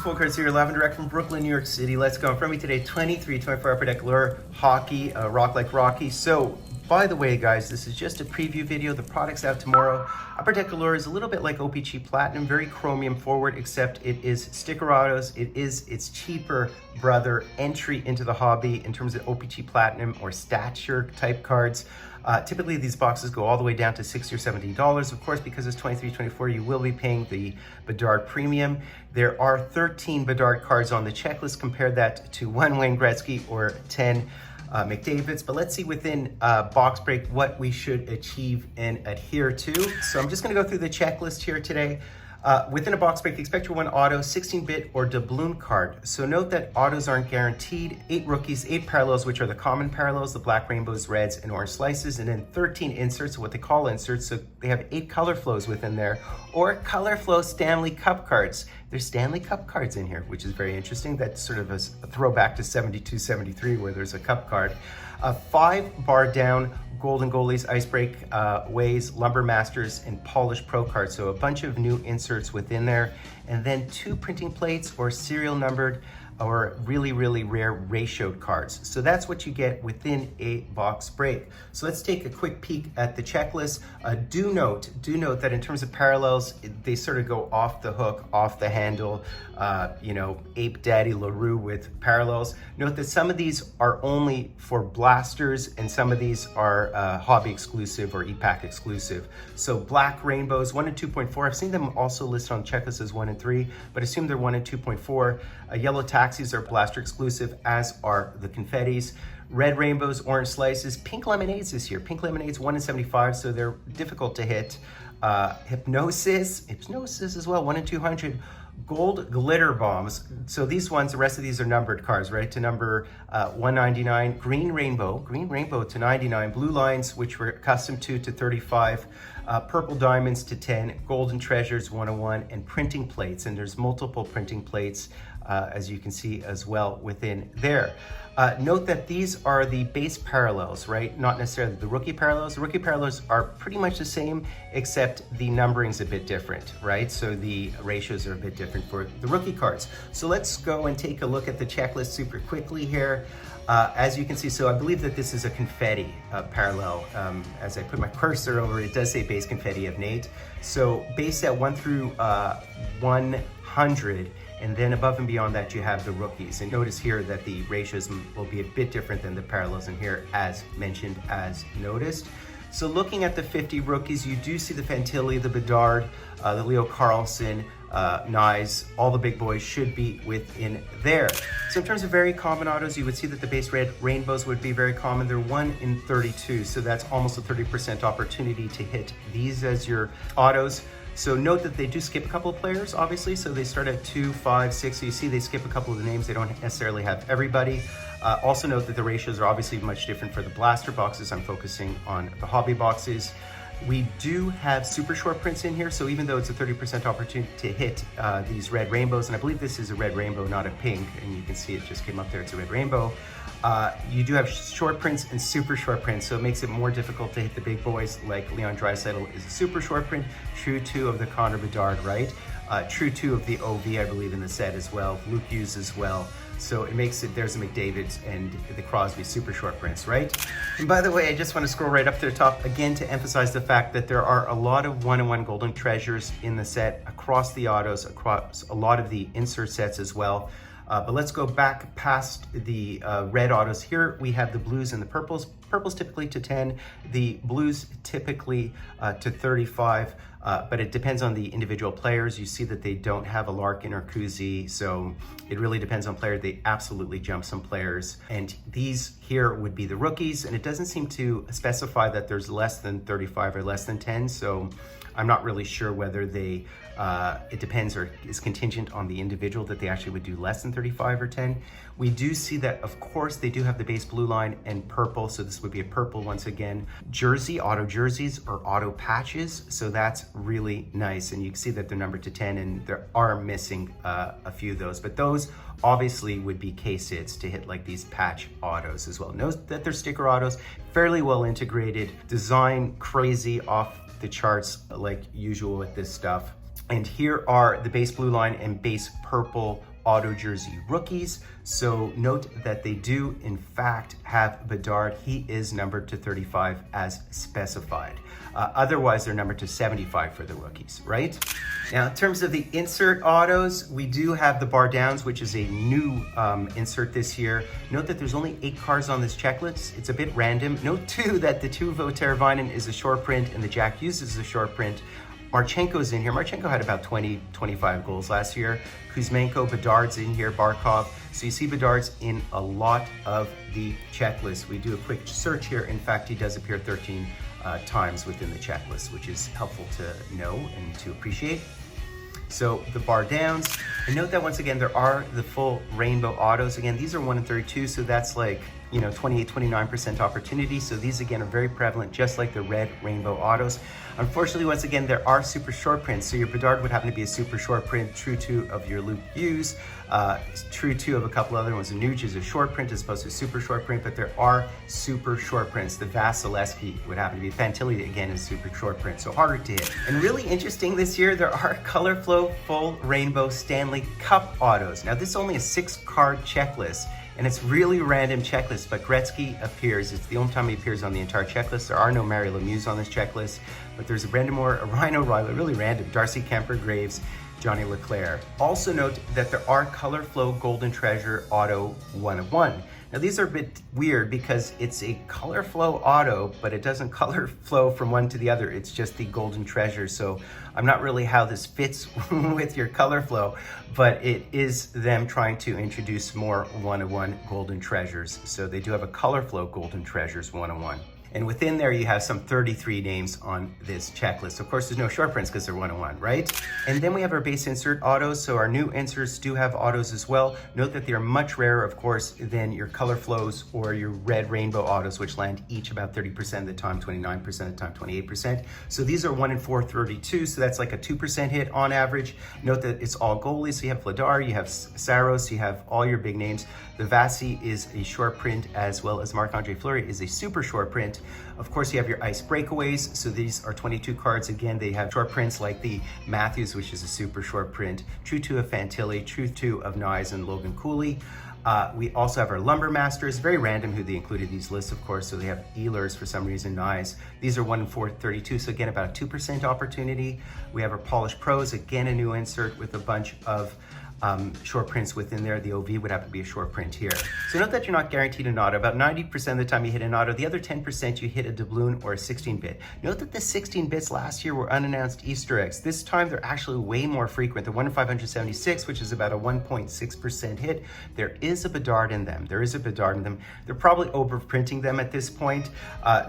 Fultoncards here, live and direct from Brooklyn, New York City. Let's go. In front of me today, 23-24 Upper Deck Allure Hockey, Rock Like Rocky. So, by the way, guys, this is just a preview video. The product's out tomorrow. Upper Deck Allure is a little bit like OPC Platinum, very chromium forward, except it is sticker autos. It is its cheaper brother entry into the hobby in terms of OPC Platinum or stature type cards. Typically, these boxes go all the way down to $60 or $70. Of course, because it's 23-24, you will be paying the Bedard Premium. There are 13 Bedard cards on the checklist. Compare that to 1 Wayne Gretzky or 10 McDavid's. But let's see within box break what we should achieve and adhere to. So I'm just going to go through the checklist here today. Within a box break, expect your 1 auto, 16-bit or doubloon card. So note that autos aren't guaranteed. 8 rookies, 8 parallels, which are the common parallels, the black rainbows, reds, and orange slices, and then 13 inserts, what they call inserts. So they have 8 color flows within there, or color flow Stanley Cup cards. There's Stanley Cup cards in here, which is very interesting. That's sort of a throwback to 72, 73, where there's a cup card. 5 bar down Golden Goalies, Ice Break, Ways, Lumber Masters, and Polished Pro cards. So a bunch of new inserts within there. And then 2 printing plates or serial numbered or really, really rare ratioed cards. So that's what you get within a box break. So let's take a quick peek at the checklist. Do note that in terms of parallels, they sort of go off the hook, off the handle, Ape Daddy LaRue with parallels. Note that some of these are only for blasters and some of these are hobby exclusive or EPAC exclusive. So black rainbows, 1 and 2.4. I've seen them also listed on checklists as 1 and 3, but assume they're 1 and 2.4. Yellow taxis are blaster exclusive, as are the confettis. Red rainbows, orange slices, pink lemonades this year. Pink lemonades 1 and 75, so they're difficult to hit. Hypnosis as well, 1 and 200. Gold glitter bombs. So these ones, the rest of these are numbered cards, right? To number 199. Green rainbow to 99. Blue lines, which we're accustomed to 35. Purple diamonds to 10. Golden treasures 101. And printing plates. And there's multiple printing plates, as you can see as well within there. Note that these are the base parallels, right? Not necessarily the rookie parallels. The rookie parallels are pretty much the same, except the numbering's a bit different, right? So the ratios are a bit different for the rookie cards. So let's go and take a look at the checklist super quickly here. As you can see, so I believe that this is a confetti parallel. As I put my cursor over it, does say base confetti of Nate. So base set 1 through 100. And then above and beyond that, you have the rookies. And notice here that the ratios will be a bit different than the parallels in here, as mentioned, as noticed. So looking at the 50 rookies, you do see the Fantilli, the Bedard, the Leo Carlson, Nyes, all the big boys should be within there. So in terms of very common autos, you would see that the base red rainbows would be very common. They're 1 in 32, so that's almost a 30% opportunity to hit these as your autos. So note that they do skip a couple of players, obviously. So they start at 2, 5, 6. So you see they skip a couple of the names. They don't necessarily have everybody. Also note that the ratios are obviously much different for the blaster boxes. I'm focusing on the hobby boxes. We do have super short prints in here. So even though it's a 30% opportunity to hit these red rainbows, and I believe this is a red rainbow, not a pink, and you can see it just came up there, it's a red rainbow. You do have short prints and super short prints, so it makes it more difficult to hit the big boys, like Leon Draisaitl is a super short print, true 2 of the Connor Bedard, right? True 2 of the OV, I believe, in the set as well. Luke Hughes as well. So it makes it, there's the McDavid's and the Crosby super short prints, right? And by the way, I just want to scroll right up to the top again to emphasize the fact that there are a lot of 1-in-1 golden treasures in the set across the autos, across a lot of the insert sets as well. But let's go back past the red autos. Here we have the blues and the purples. Purples typically to 10, the blues typically to 35, but it depends on the individual players. You see that they don't have a Larkin or Kuzi, so it really depends on player. They absolutely jump some players. And these here would be the rookies, and it doesn't seem to specify that there's less than 35 or less than 10, so I'm not really sure whether they, it depends or is contingent on the individual that they actually would do less than 35 or 10. We do see that, of course, they do have the base blue line and purple, so this would be a purple once again. Jersey, auto jerseys or auto patches, so that's really nice. And you can see that they're numbered to 10 and there are missing a few of those, but those obviously would be K-Sids to hit like these patch autos as well. Note that they're sticker autos, fairly well integrated, design crazy off the charts like usual with this stuff. And here are the base blue line and base purple auto jersey rookies. So note that they do in fact have Bedard. He is numbered to 35 as specified. Otherwise, they're numbered to 75 for the rookies, right? Now, in terms of the insert autos, we do have the bar downs, which is a new insert this year. Note that there's only 8 cards on this checklist. It's a bit random. Note too that the Teuvo Teravainen is a short print and the Jack Hughes is a short print. Marchenko's in here. Marchenko had about 20, 25 goals last year. Kuzmenko, Bedard's in here, Barkov. So you see Bedard's in a lot of the checklist. We do a quick search here. In fact, he does appear 13 times within the checklist, which is helpful to know and to appreciate. So the bar downs, and note that once again, there are the full rainbow autos. Again, these are 1 in 32, so that's like, 28, 29% opportunity. So these again are very prevalent, just like the red rainbow autos. Unfortunately, once again, there are super short prints. So your Bedard would happen to be a super short print, true to of your Luke Hughes, true to of a couple other ones. Nuge is a short print as opposed to a super short print, but there are super short prints. The Vasilevsky would happen to be Fantilli, again, is super short print, so harder to hit. And really interesting this year, there are Color Flow full rainbow Stanley Cup autos. Now this is only a 6-card checklist, and it's really random checklist, but Gretzky appears. It's the only time he appears on the entire checklist. There are no Mario Lemieux on this checklist, but there's a Brendan Moore, a Rhino Riley, really random, Darcy Kemper, Graves, Johnny Leclerc. Also note that there are Color Flow Golden Treasure Auto 1 of 1. Now these are a bit weird because it's a color flow auto, but it doesn't color flow from one to the other. It's just the golden treasure. So I'm not really how this fits with your color flow, but it is them trying to introduce more 1 of 1 golden treasures. So they do have a color flow golden treasures 1 of 1. And within there, you have some 33 names on this checklist. Of course, there's no short prints because they're 1 of 1, right? And then we have our base insert autos. So our new inserts do have autos as well. Note that they are much rarer, of course, than your color flows or your red rainbow autos, which land each about 30% of the time, 29% of the time, 28%. So these are 1 in 432. So that's like a 2% hit on average. Note that it's all goalies. So you have Vladar, you have Saros, you have all your big names. The Vasi is a short print, as well as Marc-Andre Fleury is a super short print. Of course, you have your ice breakaways. So these are 22 cards. Again, they have short prints like the Matthews, which is a super short print. True 2 of Fantilli, True 2 of Nyes and Logan Cooley. We also have our Lumber Masters. Very random who they included these lists, of course. So they have Ehlers for some reason, Nyes. These are 1 in 432. So again, about a 2% opportunity. We have our Polished Pros. Again, a new insert with a bunch of short prints within there. The OV would have to be a short print here. So note that you're not guaranteed an auto. About 90% of the time you hit an auto. The other 10% you hit a doubloon or a 16-bit. Note that the 16 bits last year were unannounced Easter eggs. This time they're actually way more frequent. They're 1 in 576, which is about a 1.6% hit. There is a Bedard in them. They're probably overprinting them at this point.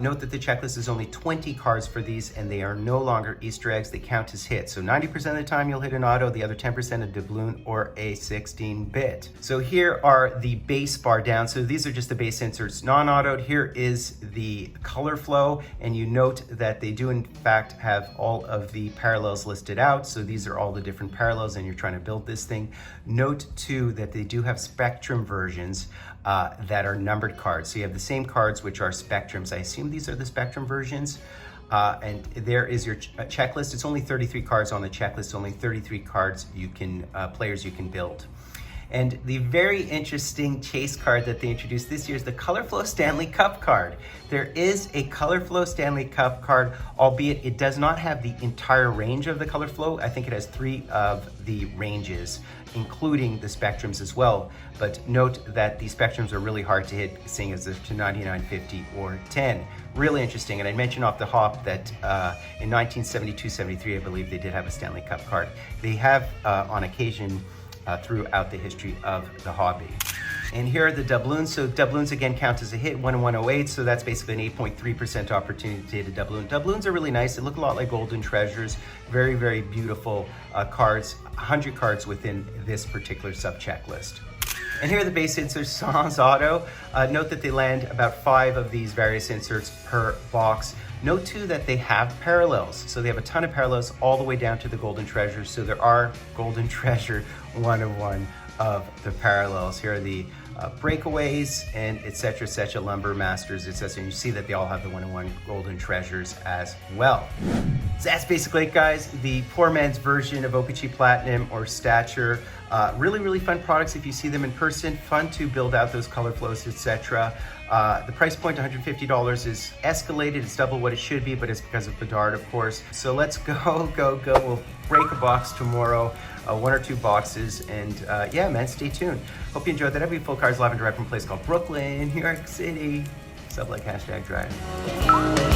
Note that the checklist is only 20 cards for these, and they are no longer Easter eggs. They count as hits. So 90% of the time you'll hit an auto. The other 10% a doubloon or a 16-bit. So here are the base bar down. So these are just the base inserts non-autoed. Here is the color flow, and you note that they do in fact have all of the parallels listed out. So these are all the different parallels, and you're trying to build this thing. Note too that they do have Spectrum versions that are numbered cards. So you have the same cards which are Spectrums. I assume these are the Spectrum versions. And there is your checklist. It's only 33 cards on the checklist, only 33 cards you can, players you can build. And the very interesting chase card that they introduced this year is the Color Flow Stanley Cup card. There is a Color Flow Stanley Cup card, albeit it does not have the entire range of the Color Flow. I think it has 3 of the ranges, including the Spectrums as well. But note that the Spectrums are really hard to hit, seeing as they're to 99, 50, or 10. Really interesting. And I mentioned off the hop that in 1972-73, I believe they did have a Stanley Cup card. They have on occasion throughout the history of the hobby. And here are the doubloons. So doubloons again count as a hit, 1 in 108. So that's basically an 8.3% opportunity to hit a doubloon. Doubloons are really nice. They look a lot like golden treasures. Very, very beautiful cards. 100 cards within this particular sub checklist. And here are the base inserts sans auto. Note that they land about 5 of these various inserts per box. Note too that they have parallels. So they have a ton of parallels all the way down to the golden treasures. So there are golden treasure 1 of 1 of the parallels. Here are the breakaways and etc. Lumber Masters, etc. And you see that they all have the 1 of 1 golden treasures as well. So that's basically it, guys. The poor man's version of OPG Platinum or Stature. Really fun products if you see them in person. Fun to build out those color flows, etc. The price point, $150, is escalated. It's double what it should be, but it's because of Bedard, of course. So let's go. We'll break a box tomorrow, 1 or 2 boxes, and yeah, man, stay tuned. Hope you enjoyed that. Every Fultoncards live and direct from a place called Brooklyn, New York City. Sub like #drive.